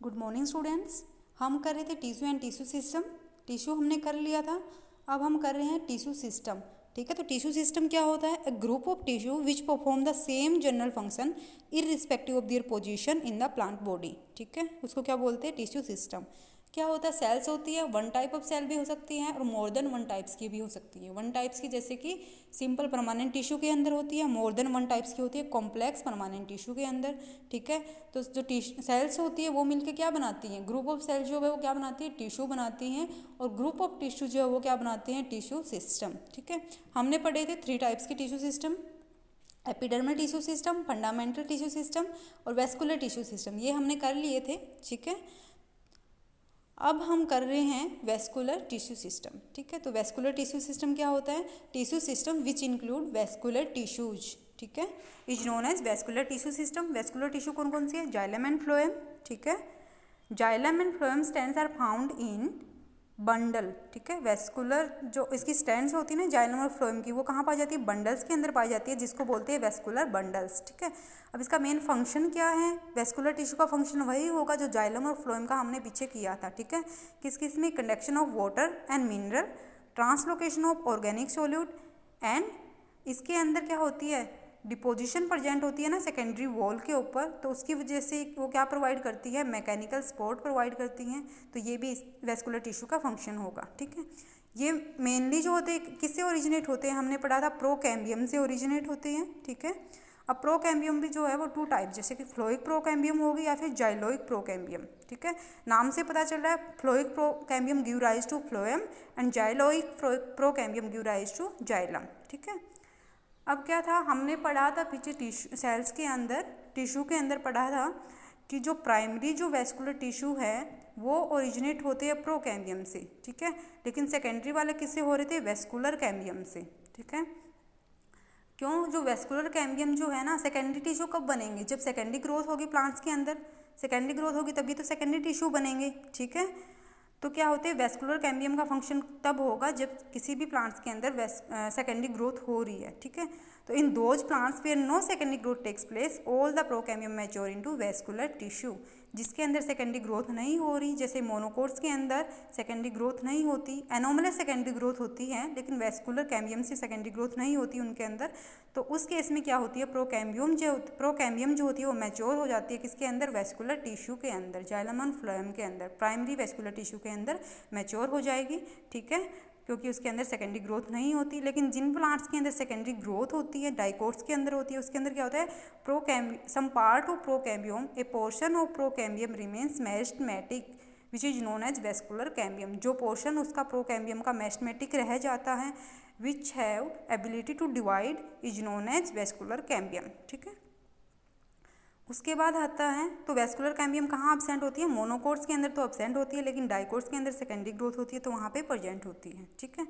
Good morning students. हम कर रहे थे tissue and tissue system. Tissue हमने कर लिया था, अब हम कर रहे हैं टिश्यू सिस्टम। ठीक है, तो टिश्यू सिस्टम क्या होता है? A group of tissue which perform the same general function irrespective of their position in the plant body. ठीक है, उसको क्या बोलते हैं? Tissue system. क्या होता है? सेल्स होती है, वन टाइप ऑफ सेल भी हो सकती है और मोर देन वन टाइप्स की भी हो सकती है। वन टाइप्स की जैसे कि सिंपल परमानेंट टिश्यू के अंदर होती है, मोर देन वन टाइप्स की होती है कॉम्प्लेक्स परमानेंट टिश्यू के अंदर। ठीक है, तो जो सेल्स होती है वो मिलके क्या बनाती हैं? ग्रुप ऑफ सेल जो है वो क्या बनाती है? टिश्यू बनाती हैं। और ग्रुप ऑफ टिश्यू जो है वो क्या बनाते हैं? Tissue system. ठीक है, हमने पढ़े थे थ्री टाइप्स की tissue system: epidermal tissue system, fundamental tissue system और वेस्कुलर टिश्यू सिस्टम। ये हमने कर लिए थे। ठीक है, अब हम कर रहे हैं वेस्कुलर टिश्यू सिस्टम। ठीक है, तो वेस्कुलर टिश्यू सिस्टम क्या होता है? Tissue system which include vascular tissues. ठीक है, is known as vascular tissue system. Vascular tissue कौन कौन सी है? Xylem and phloem. ठीक है, xylem and phloem stands are found in bundle. ठीक है, वेस्कुलर जो इसकी स्टैंड्स होती है ना जाइलम और फ्लोएम की, वो कहाँ पाई जाती है? बंडल्स के अंदर पाई जाती है, जिसको बोलते हैं वेस्कुलर बंडल्स। ठीक है, अब इसका मेन फंक्शन क्या है? वेस्कुलर टिश्यू का फंक्शन वही होगा जो जाइलम और फ्लोएम का हमने पीछे किया था। ठीक है, किस किस में? Conduction of water and mineral, translocation of organic solute and इसके अंदर क्या होती है? डिपोजिशन प्रेजेंट होती है ना सेकेंडरी वॉल के ऊपर, तो उसकी वजह से वो क्या प्रोवाइड करती है? मैकेनिकल सपोर्ट प्रोवाइड करती हैं। तो ये भी वेस्कुलर टिश्यू का फंक्शन होगा। ठीक है, ये मेनली जो होते हैं किससे ओरिजिनेट होते हैं? हमने पढ़ा था प्रोकैम्बियम से ओरिजिनेट होते हैं। ठीक है, अब प्रोकैम्बियम भी जो है वो टू टाइप, जैसे कि फ्लोइक प्रोकैम्बियम होगी या फिर जाइलोइक प्रोकैम्बियम। ठीक है, नाम से पता चल रहा है phloic procambium give rise to phloem and xyloic procambium give rise to xylem. ठीक है, अब क्या था? हमने पढ़ा था पीछे टिश्यू सेल्स के अंदर, टिश्यू के अंदर पढ़ा था कि जो प्राइमरी जो वेस्कुलर टिश्यू है वो ओरिजिनेट होते हैं प्रोकैम्बियम से। ठीक है, लेकिन सेकेंडरी वाले किससे हो रहे थे? वेस्कुलर कैम्बियम से। ठीक है, क्यों? जो वेस्कुलर कैम्बियम जो है ना, सेकेंडरी टिश्यू कब बनेंगे? जब सेकेंडरी ग्रोथ होगी प्लांट्स के अंदर, सेकेंडरी ग्रोथ होगी तभी तो सेकेंडरी टिश्यू बनेंगे। ठीक है, तो क्या होते हैं? वेस्कुलर कैम्बियम का फंक्शन तब होगा जब किसी भी प्लांट्स के अंदर सेकेंडरी ग्रोथ हो रही है। ठीक है, तो in those plants where no secondary growth takes place all the procambium mature into vascular tissue. जिसके अंदर सेकेंडरी ग्रोथ नहीं हो रही, जैसे मोनोकोट्स के अंदर सेकेंडरी ग्रोथ नहीं होती, एनोमलस सेकेंडरी ग्रोथ होती है लेकिन वेस्कुलर कैम्बियम से सेकेंडरी ग्रोथ नहीं होती उनके अंदर, तो उस केस में क्या होती है? प्रोकैम्बियम जो होती है वो मैच्योर हो जाती है किसके अंदर? वेस्कुलर टिश्यू के अंदर, जाइलम एंड फ्लोएम के अंदर, प्राइमरी वेस्कुलर टिश्यू के अंदर मैच्योर हो जाएगी। ठीक है, क्योंकि उसके अंदर सेकेंडरी ग्रोथ नहीं होती। लेकिन जिन प्लांट्स के अंदर सेकेंडरी ग्रोथ होती है, डाइकोट्स के अंदर होती है, उसके अंदर क्या होता है? Procambium, some part of procambium, a portion of procambium remains meristematic which is known as vascular cambium. जो पोर्शन उसका प्रोकैम्बियम का मेरिस्टेमेटिक रह जाता है which have ability to divide is known as vascular cambium. ठीक है, उसके बाद आता है तो वेस्कुलर कैम्बियम कहाँ एब्सेंट होती है? मोनोकोट्स के अंदर तो एब्सेंट होती है, लेकिन डाइकोट्स के अंदर सेकेंडरी ग्रोथ होती है तो वहाँ पे प्रेजेंट होती है। ठीक है,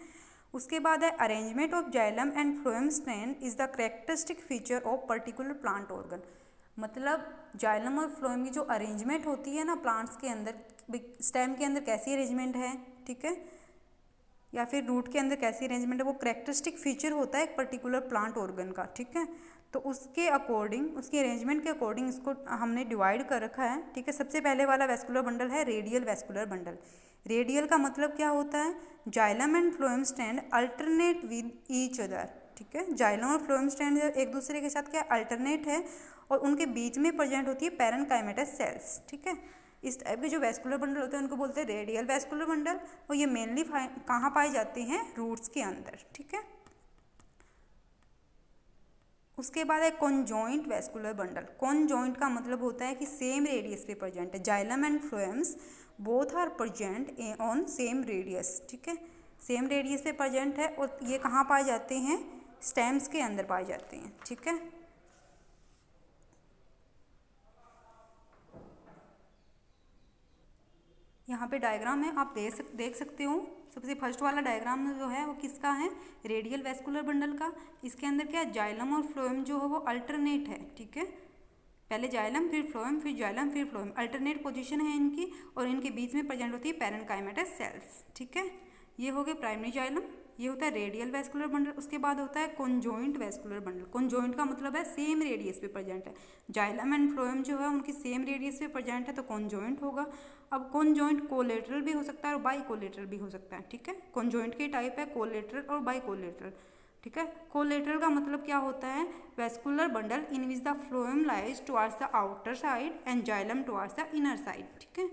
उसके बाद है arrangement of xylem and phloem stand is the characteristic feature of particular plant organ. मतलब जाइलम और फ्लोएम की जो अरेंजमेंट होती है ना प्लांट्स के अंदर, स्टेम के अंदर कैसी अरेंजमेंट है, ठीक है, या फिर रूट के अंदर कैसी अरेंजमेंट है, वो कैरेक्टरिस्टिक फीचर होता है एक पर्टिकुलर प्लांट ऑर्गन का। ठीक है, तो उसके अकॉर्डिंग, उसके अरेंजमेंट के अकॉर्डिंग इसको हमने डिवाइड कर रखा है। ठीक है, सबसे पहले वाला वेस्कुलर बंडल है रेडियल वेस्कुलर बंडल। रेडियल का मतलब क्या होता है? Xylem and phloem stand alternate with each other. ठीक है, जाइलम और फ्लोएम स्टैंड एक दूसरे के साथ क्या अल्टरनेट है और उनके बीच में प्रेजेंट होती है पैरेनकाइमेटस सेल्स। ठीक है, इस टाइप के जो वेस्कुलर बंडल होते हैं उनको बोलते हैं रेडियल वेस्कुलर बंडल, और ये मेनली कहाँ पाए जाते हैं? रूट्स के अंदर। ठीक है, उसके बाद है कॉन्जॉइंट वेस्कुलर बंडल। कॉन्जॉइंट का मतलब होता है कि सेम रेडियस पे प्रेजेंट है। Xylem and phloems both are present on same radius. ठीक है, सेम रेडियस पे प्रेजेंट है और ये कहाँ पाए जाते हैं? स्टेम्स के अंदर पाए जाते हैं। ठीक है, यहाँ पे डायग्राम है, आप देख सकते हो। सबसे फर्स्ट वाला डायग्राम जो है वो किसका है? रेडियल वेस्कुलर बंडल का। इसके अंदर क्या है? जाइलम और फ्लोएम जो है वो अल्टरनेट है। ठीक है, पहले जाइलम फिर फ्लोएम फिर जाइलम फिर फ्लोएम, अल्टरनेट पोजीशन है इनकी और इनके बीच में प्रेजेंट होती है पैरेनकाइमेटस सेल्स। ठीक है, ये हो गया प्राइमरी जाइलम, ये होता है रेडियल वेस्कुलर बंडल। उसके बाद होता है कॉन्जॉइंट वेस्कुलर बंडल। कॉन्जॉइंट का मतलब है सेम रेडियस पे प्रेजेंट है। जाइलम एंड फ्लोएम जो है उनकी सेम रेडियस पे प्रेजेंट है तो कॉन्जॉइंट होगा। अब कॉन्जॉइंट कोलेटरल भी हो सकता है और बाई कोलेटरल भी हो सकता है, ठीक है। कॉन्जॉइंट के टाइप है कोलेटरल और बाई कोलेटरल, ठीक है। कोलेटरल का मतलब क्या होता है, vascular bundle in which the phloem lies towards the outer side and xylem towards the inner side, ठीक है।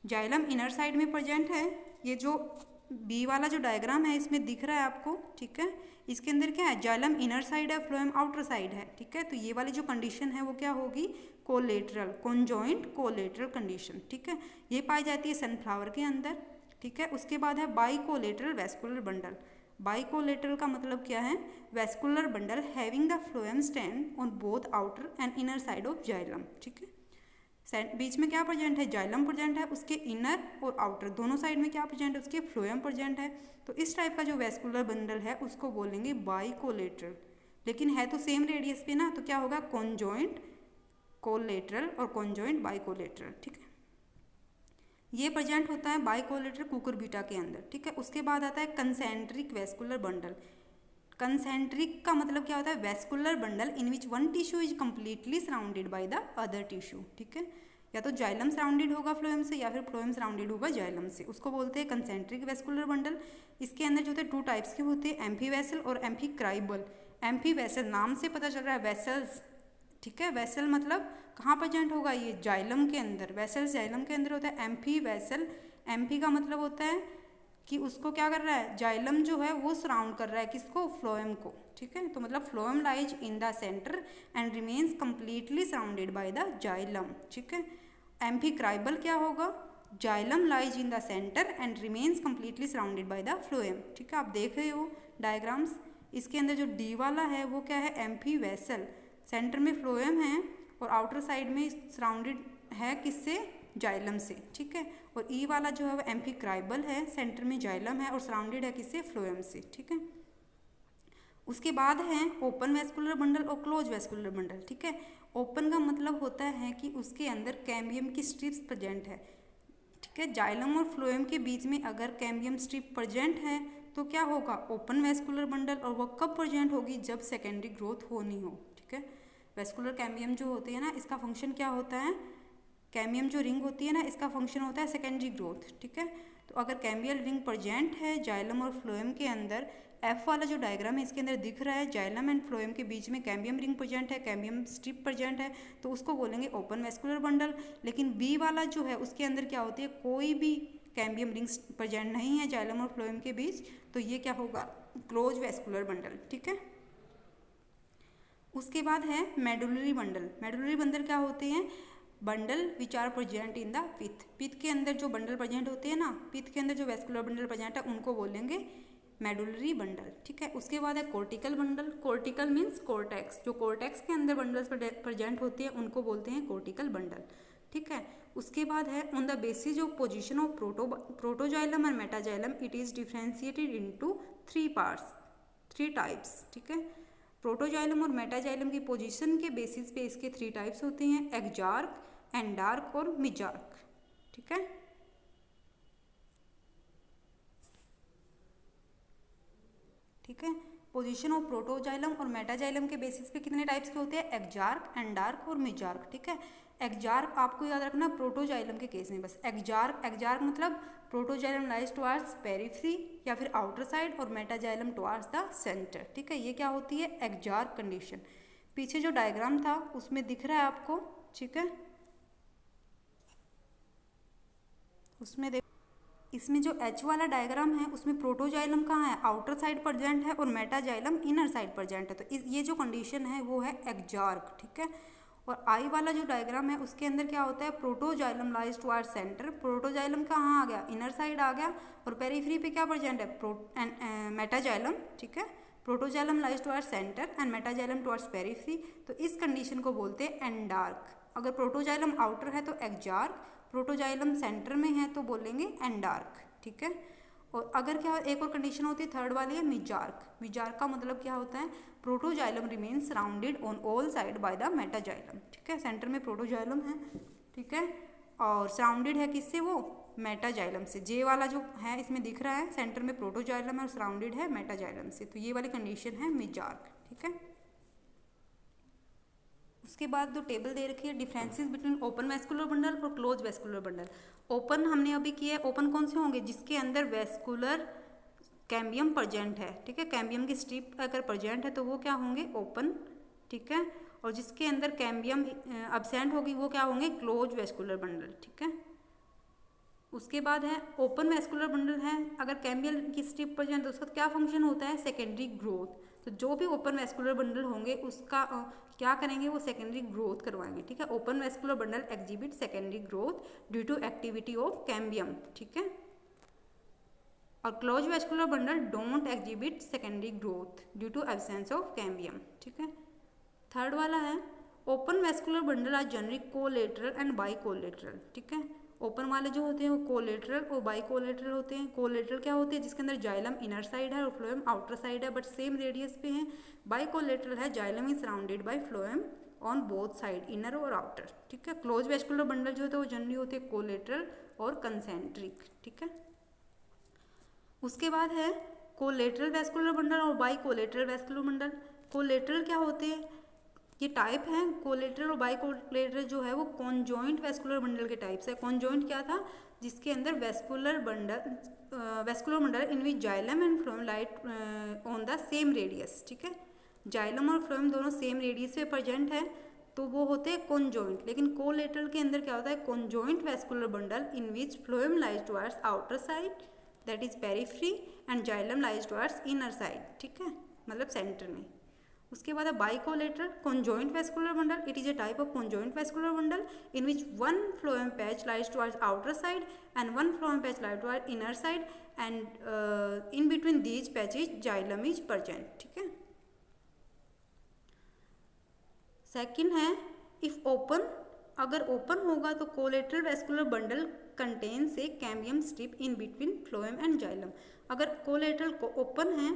जाइलम इनर साइड में प्रेजेंट है। ये जो बी वाला जो डायग्राम है इसमें दिख रहा है आपको, ठीक है। इसके अंदर क्या है, जाइलम इनर साइड है, फ्लोएम आउटर साइड है, ठीक है। तो ये वाली जो कंडीशन है वो क्या होगी, कोलेटरल, कॉन्जॉइंट कोलेटरल कंडीशन, ठीक है। ये पाई जाती है सनफ्लावर के अंदर, ठीक है। उसके बाद है by collateral vascular bundle. By collateral का मतलब क्या है, vascular bundle having the phloem stand on both outer and inner side of xylem, ठीक है। बीच में क्या प्रेजेंट है, जाइलम प्रेजेंट है, उसके इनर और आउटर दोनों साइड में क्या प्रेजेंट है, उसके फ्लोएम प्रेजेंट है। तो इस टाइप का जो वेस्कुलर बंडल है उसको बोलेंगे बाई कोलेटरल, लेकिन है तो सेम रेडियस पे ना, तो क्या होगा कॉन्जॉइंट कोलेटरल और कॉन्जॉइंट बाई कोलेटरल, ठीक है। ये प्रेजेंट होता है बाई कोलेटरल कुकुरबिटा के अंदर, ठीक है। उसके बाद आता है कंसेंट्रिक वेस्कुलर बंडल। कंसेंट्रिक का मतलब क्या होता है, vascular bundle in which one tissue is completely surrounded by the other tissue, ठीक है। या तो जाइलम सराउंडेड होगा फ्लोएम से या फिर फ्लोएम सराउंडेड होगा जाइलम से, उसको बोलते हैं कंसेंट्रिक वेस्कुलर बंडल। इसके अंदर जो होते हैं टू टाइप्स के होते हैं, एम्फी वेसल और एम्फी क्राइबल। एम्फी वेसल नाम से पता चल रहा है वेसल्स, ठीक है। वेसल मतलब कहाँ प्रेजेंट होगा, ये जाइलम के अंदर, वेसल्स जाइलम के अंदर होता है। एम्फी वेसल, एम्फी का मतलब होता है कि उसको क्या कर रहा है, जाइलम जो है वो सराउंड कर रहा है किसको, फ्लोएम को, ठीक है। तो मतलब phloem lies in the centre and remains completely surrounded by the xylem, ठीक है। एम्फीक्राइबल क्या होगा, xylem lies in the centre and remains completely surrounded by the phloem, ठीक है। आप देख रहे हो डायग्राम्स, इसके अंदर जो डी वाला है वो क्या है, एम्फी वेसल, सेंटर में फ्लोएम है और आउटर साइड में सराउंडेड है किससे, जाइलम से, ठीक है। और ई वाला जो है वो एम्फीक्राइबल है, सेंटर में जाइलम है और सराउंडेड है किससे, फ्लोएम से, ठीक है। उसके बाद है ओपन वेस्कुलर बंडल और क्लोज वेस्कुलर बंडल, ठीक है। ओपन का मतलब होता है कि उसके अंदर कैम्बियम की स्ट्रिप्स प्रेजेंट है, ठीक है। जाइलम और फ्लोएम के बीच में अगर कैम्बियम स्ट्रिप प्रेजेंट है तो क्या होगा, ओपन वेस्कुलर बंडल। और वह कब प्रेजेंट होगी, जब सेकेंडरी ग्रोथ होनी हो, ठीक है। वेस्कुलर कैम्बियम जो होते हैं ना, इसका फंक्शन क्या होता है, कैम्बियम जो रिंग होती है ना, इसका फंक्शन होता है सेकेंडरी ग्रोथ, ठीक है। तो अगर कैम्बियल रिंग प्रेजेंट है जाइलम और फ्लोएम के अंदर, एफ वाला जो डायग्राम है इसके अंदर दिख रहा है, जाइलम एंड फ्लोएम के बीच में कैम्बियम रिंग प्रेजेंट है, कैम्बियम स्ट्रिप प्रेजेंट है, तो उसको बोलेंगे ओपन वेस्कुलर बंडल। लेकिन बी वाला जो है उसके अंदर क्या होती है, कोई भी कैम्बियम रिंग्स प्रेजेंट नहीं है जाइलम और फ्लोएम के बीच, तो ये क्या होगा, क्लोज वेस्कुलर बंडल, ठीक है। उसके बाद है मेडुलरी बंडल। मेडुलरी बंडल क्या होते हैं, bundle which are present in the pith. Pith के अंदर जो बंडल प्रेजेंट होते हैं ना, पिथ के अंदर जो वेस्कुलर बंडल प्रेजेंट है उनको बोलेंगे मेडुलरी बंडल, ठीक है। उसके बाद है cortical bundle. Cortical means cortex, जो कोर्टेक्स के अंदर बंडल्स प्रेजेंट होते हैं उनको बोलते हैं कोर्टिकल बंडल, ठीक है। उसके बाद है on the basis of position of protoxylem and metaxylem it is differentiated into 3 parts, 3 types, ठीक है। प्रोटोजाइलम और मेटाजाइलम की पोजीशन के बेसिस पे इसके 3 टाइप्स होते हैं, एक्जार्क, एंडार्क और मिजार्क, ठीक है। ठीक है, पोजीशन ऑफ प्रोटोजाइलम और मेटाजाइलम के बेसिस पे कितने टाइप्स के होते हैं, एक्जार्क, एंडार्क और मिजार्क, ठीक है। एक्जार्क आपको याद रखना प्रोटोजाइलम के केस में बस, एक्जार्क मतलब प्रोटोजाइलम लाइज टुवर्ड्स पेरिफेरी या फिर आउटर साइड और मेटाजाइलम टुवर्ड्स द सेंटर, ठीक है। ये क्या होती है, एक्जार्क कंडीशन। पीछे जो डायग्राम था उसमें दिख रहा है आपको, ठीक है। उसमें इसमें जो एच वाला डायग्राम है उसमें प्रोटोजाइलम कहाँ है, आउटर साइड प्रेजेंट है और मेटाजाइलम इनर साइड प्रेजेंट है, तो ये जो कंडीशन है वो है एक्जार्क, ठीक है। और आई वाला जो डायग्राम है उसके अंदर क्या होता है, protoxylem lies towards centre, protoxylem कहाँ आ गया, इनर साइड आ गया, और पेरिफेरी पे क्या प्रेजेंट है, मेटाजाइलम, ठीक है। Protoxylem lies towards centre and metaxylem towards periphery, तो इस कंडीशन को बोलते हैं एंडार्क। अगर प्रोटोजाइलम आउटर है तो एक्जार्क, प्रोटोजाइलम सेंटर में है तो बोलेंगे एंडार्क, ठीक है। और अगर क्या एक और कंडीशन होती है, थर्ड वाली है मिजार्क। मिजार्क का मतलब क्या होता है, protoxylem remains surrounded on all side by the metaxylem, ठीक है। सेंटर में प्रोटोजाइलम है, ठीक है, और सराउंडेड है किससे, वो मेटाजाइलम से। जे वाला जो है इसमें दिख रहा है सेंटर में प्रोटोजाइलम है और सराउंडेड है मेटाजाइलम से, तो ये वाली कंडीशन है मेजार्क। ठीक है, उसके बाद जो टेबल दे रखी है differences between open vascular bundle और क्लोज वेस्कुलर बंडल। ओपन हमने अभी किया है, ओपन कौन से होंगे जिसके अंदर वेस्कुलर कैम्बियम प्रेजेंट है। ठीक है, कैम्बियम की स्ट्रिप अगर प्रेजेंट है तो वो क्या होंगे ओपन। ठीक है, और जिसके अंदर कैम्बियम अब्सेंट होगी वो क्या होंगे क्लोज वेस्कुलर बंडल। ठीक है, उसके बाद है ओपन वेस्कुलर बंडल है, अगर कैम्बियम की स्ट्रिप प्रेजेंट तो उसका क्या फंक्शन होता है सेकेंडरी ग्रोथ। तो जो भी ओपन वेस्कुलर बंडल होंगे उसका क्या करेंगे वो सेकेंडरी ग्रोथ करवाएंगे। ठीक है, open vascular bundle exhibit secondary growth due to activity of cambium. ठीक है, और close vascular bundle don't exhibit secondary growth due to absence of cambium. ठीक है, थर्ड वाला है open vascular bundle are generally collateral and bicollateral. ठीक है, open वाले जो होते हैं वो कोलेटरल और बाई कोलेटरल होते हैं। कोलेटरल क्या होते हैं जिसके अंदर जाइलम इनर साइड है और फ्लोएम आउटर साइड है बट सेम रेडियस पे है। बाई कोलेटरल है xylem is surrounded by phloem on both side inner और आउटर। ठीक है, क्लोज वेस्कुलर बंडल जो होते हैं वो जनरली होते हैं कोलेटरल और कंसेंट्रिक। ठीक है, उसके बाद है कोलेटरल वेस्कुलर बंडल और by collateral vascular bundle. Collateral क्या होते हैं ये टाइप है, कोलेटरल और बाई कोलेटरल जो है वो कॉन्जॉइंट वेस्कुलर बंडल के टाइप्स है। कॉन्जॉइंट क्या था जिसके अंदर vascular bundle in which xylem and phloem light on the same radius. ठीक है, जाइलम और फ्लोएम दोनों सेम रेडियस पे प्रेजेंट है तो वो होते हैं कॉन्जॉइंट। लेकिन कोलेटरल के अंदर क्या होता है conjoint vascular bundle in which phloem lies towards outer side that is periphery and xylem lies towards inner side. ठीक है, मतलब सेंटर में। उसके बाद है bicollateral conjoint vascular bundle. It is a type of conjoint vascular bundle in which one phloem patch lies towards outer side and one phloem patch lies towards inner side and in between these patches xylem is present. ठीक है, second है if open, अगर open होगा तो collateral vascular bundle contains A cambium strip in between phloem and xylem. अगर collateral को open है,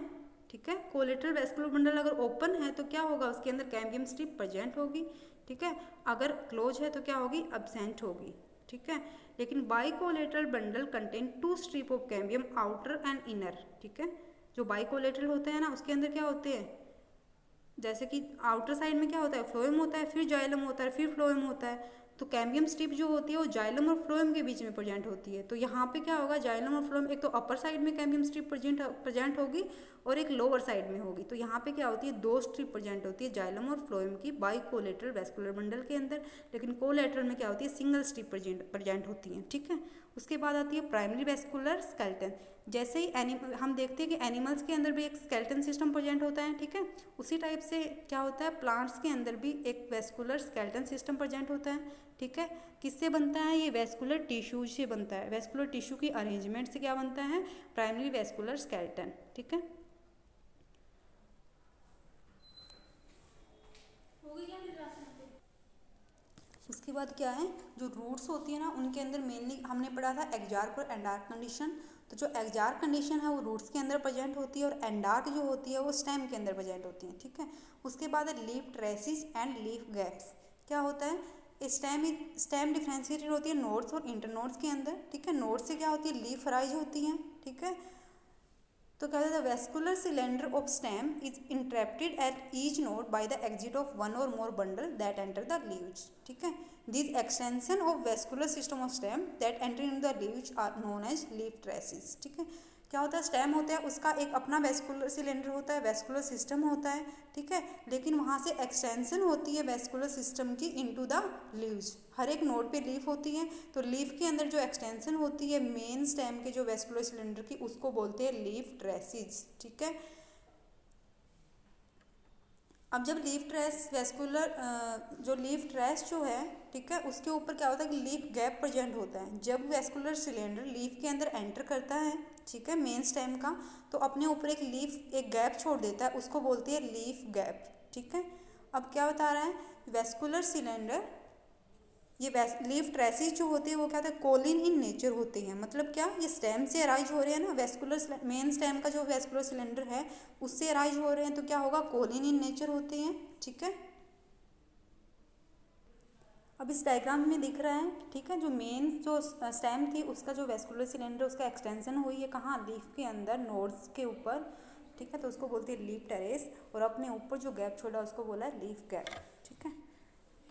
ठीक है, कोलेटरल वेस्कुलर बंडल अगर ओपन है तो क्या होगा उसके अंदर कैम्बियम स्ट्रिप प्रेजेंट होगी। ठीक है, अगर क्लोज है तो क्या होगी अब्सेंट होगी। ठीक है, लेकिन by collateral bundle contain two strip of cambium outer and inner. ठीक है, जो बाई कोलेटरल होते हैं ना उसके अंदर क्या होते हैं जैसे कि आउटर साइड में क्या होता है फ्लोएम होता है, फिर जाइलम होता है, फिर फ्लोएम होता है। तो कैम्बियम स्ट्रिप जो होती है वो जाइलम और फ्लोएम के बीच में प्रेजेंट होती है। तो यहाँ पे क्या होगा जाइलम और फ्लोएम एक तो अपर साइड में कैम्बियम स्ट्रिप प्रेजेंट होगी और एक लोअर साइड में होगी। तो यहाँ पे क्या होती है दो स्ट्रिप प्रेजेंट होती है जाइलम और फ्लोएम की बाई कोलेटरल वेस्कुलर बंडल के अंदर। लेकिन कोलेटरल में क्या होती है सिंगल स्ट्रिप प्रेजेंट होती है। ठीक है, उसके बाद आती है प्राइमरी वेस्कुलर स्केलेटन। जैसे ही हम देखते हैं कि एनिमल्स के अंदर भी एक स्केलेटन सिस्टम प्रेजेंट होता है। ठीक है, उसी टाइप से क्या होता है प्लांट्स के अंदर भी एक वेस्कुलर स्केलेटन सिस्टम प्रेजेंट होता है। ठीक है, किससे बनता है ये वेस्कुलर टिश्यू से बनता है। वेस्कुलर टिश्यू की अरेंजमेंट से क्या बनता है प्राइमरी वेस्कुलर स्केलेटन। ठीक है, उसके बाद क्या है जो रूट्स होती है ना उनके अंदर मेनली हमने पढ़ा था एग्जार्क और एंडार्क कंडीशन। तो जो एग्जार्क कंडीशन है वो रूट्स के अंदर प्रेजेंट होती है और एंडार्क जो होती है वो स्टेम के अंदर प्रेजेंट होती है। ठीक है, उसके बाद है leaf traces and leaf gaps. क्या होता है स्टेम डिफ्रेंशिएटेड होती है नोड्स और इंटरनोड्स के अंदर। ठीक है, नोड्स से क्या होती है लीफ अराइज होती है। ठीक है, तो क्या होता है vascular cylinder of stem is interrupted at each node by the exit of one or more bundle that enter the leaves. ठीक है, this extension of vascular system of stem that enter in the leaves are known as leaf traces. ठीक है, क्या होता है stem होता है उसका एक अपना वेस्कुलर सिलेंडर होता है, वेस्कुलर सिस्टम होता है। ठीक है, लेकिन वहाँ से एक्सटेंशन होती है वेस्कुलर सिस्टम की इनटू द लीव्स। हर एक नोड पे लीफ होती है तो लीफ के अंदर जो एक्सटेंशन होती है मेन स्टेम के जो वेस्कुलर सिलेंडर की उसको बोलते हैं लीफ ट्रेसिस। ठीक है, अब जब लीफ ट्रेस वेस्कुलर जो लीफ ट्रेस जो है ठीक है उसके ऊपर क्या होता है कि लीफ गैप प्रेजेंट होता है। जब वेस्कुलर सिलेंडर लीफ के अंदर एंटर करता है ठीक है मेन स्टेम का तो अपने ऊपर एक गैप छोड़ देता है उसको बोलते हैं लीफ गैप। ठीक है, अब क्या बता रहा है वेस्कुलर सिलेंडर ये लीफ ट्रेसिस जो होती है वो क्या होता है कोलिन इन नेचर होती हैं। मतलब क्या ये स्टेम से अराइज हो रहे हैं ना वेस्कुलर मेन स्टेम का जो वेस्कुलर सिलेंडर है उससे अराइज हो रहे हैं तो क्या होगा कोलिन इन नेचर होते हैं। ठीक है, अब इस डायग्राम में दिख रहा है, ठीक है, जो मेन जो स्टेम थी उसका जो वेस्कुलर सिलेंडर उसका एक्सटेंशन हुई है कहाँ, लीफ के अंदर, नोड्स के ऊपर, ठीक है, तो उसको बोलते हैं लीफ टेरेस, और अपने ऊपर जो गैप छोड़ा उसको बोला है लीफ गैप, ठीक है।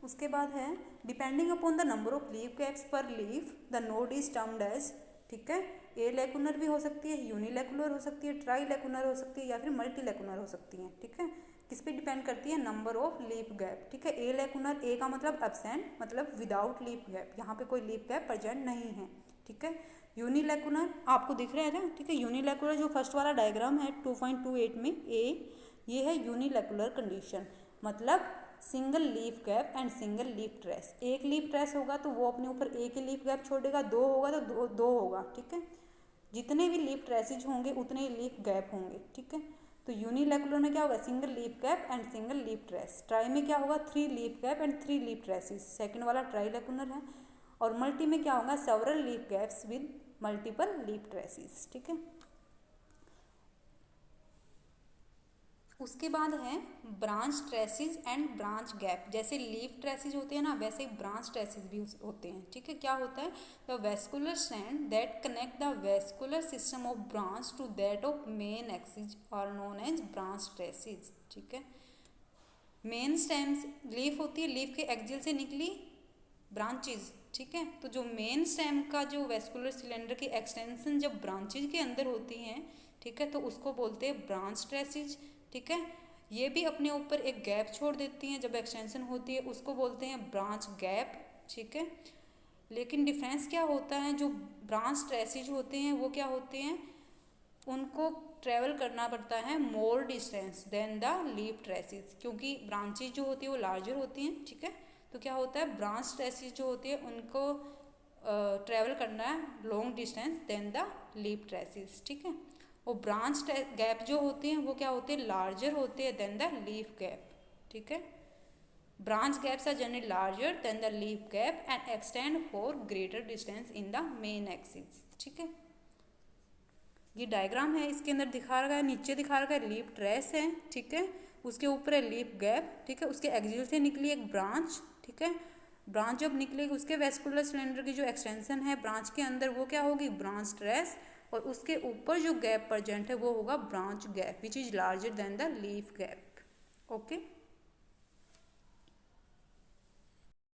उसके बाद है depending upon the number of leaf gaps per leaf the node is termed as, ठीक है, ए लेकुलर भी हो सकती है, यूनिलेकुलर हो सकती है, ट्राई लेकुलर हो सकती है, या फिर मल्टी लेकुलर हो सकती है, ठीक है। किस पे डिपेंड करती है, नंबर ऑफ लीफ गैप, ठीक है। ए लेकुलर, ए का मतलब एब्सेंट, मतलब विदाउट लीफ गैप, यहाँ पे कोई लीफ गैप प्रेजेंट नहीं है, ठीक है। यूनिलेकुलर आपको दिख रहा है ना, ठीक है, यूनिलेकुलर जो फर्स्ट वाला डायग्राम है 2.28 में ए, ये है यूनिलेकुलर कंडीशन, मतलब single leaf gap and single leaf trace. एक लीफ ट्रेस होगा तो वो अपने ऊपर एक ही लीफ गैप छोड़ेगा, दो होगा तो दो होगा, ठीक है। जितने भी लीफ ट्रेसेज होंगे उतने ही लीफ गैप होंगे, ठीक है। तो यूनिलेकुलर में क्या होगा, single leaf gap and single leaf trace. Try में क्या होगा, 3 leaf gap and 3 leaf traces, second वाला ट्राई लेकुलर है। और मल्टी में क्या होगा, several leaf gaps with multiple leaf traces, ठीक है। उसके बाद है branch traces and branch gap. जैसे लीफ ट्रेसिस होते हैं ना, वैसे ब्रांच ट्रेसिस भी होते हैं, ठीक है। क्या होता है, the vascular strand that connect the vascular system of branch to that of main axis are known as branch traces, ठीक है। मेन स्टेम्स लीफ होती है, लीफ के एक्सिल से निकली ब्रांचेज, ठीक है। तो जो मेन स्टेम का जो वेस्कुलर सिलेंडर की एक्सटेंशन जब ब्रांचेज के अंदर होती हैं, ठीक है, तो उसको बोलते हैं ब्रांच ट्रेसिज, ठीक है। ये भी अपने ऊपर एक गैप छोड़ देती हैं जब एक्सटेंशन होती है, उसको बोलते हैं ब्रांच गैप, ठीक है। लेकिन डिफरेंस क्या होता है, जो ब्रांच ट्रेसिज होते हैं वो क्या होते हैं, उनको ट्रेवल करना पड़ता है more distance than the leaf traces, क्योंकि ब्रांचेज जो होती है वो लार्जर होती हैं, ठीक है। तो क्या होता है, ब्रांच ट्रेसिज जो होती है उनको ट्रेवल करना है long distance than the leaf traces, ठीक है। और ब्रांच गैप जो होते हैं वो क्या होते हैं, लार्जर होते हैं देन द लीफ गैप, ठीक है। Branch gaps are generally larger than the leaf gap and extend for greater distance in the main axis, ठीक है। ये डायग्राम है, इसके अंदर दिखा रखा है, नीचे दिखा रखा है लीफ ट्रेस है, ठीक है, उसके ऊपर है लीफ गैप, ठीक है, उसके एक्सिल से निकली एक ब्रांच, ठीक है। ब्रांच जब निकलेगी उसके वेस्कुलर सिलेंडर की जो एक्सटेंशन है ब्रांच के अंदर वो क्या होगी, ब्रांच ट्रेस, और उसके ऊपर जो गैप प्रेजेंट है वो होगा branch gap which is larger than the leaf gap, okay.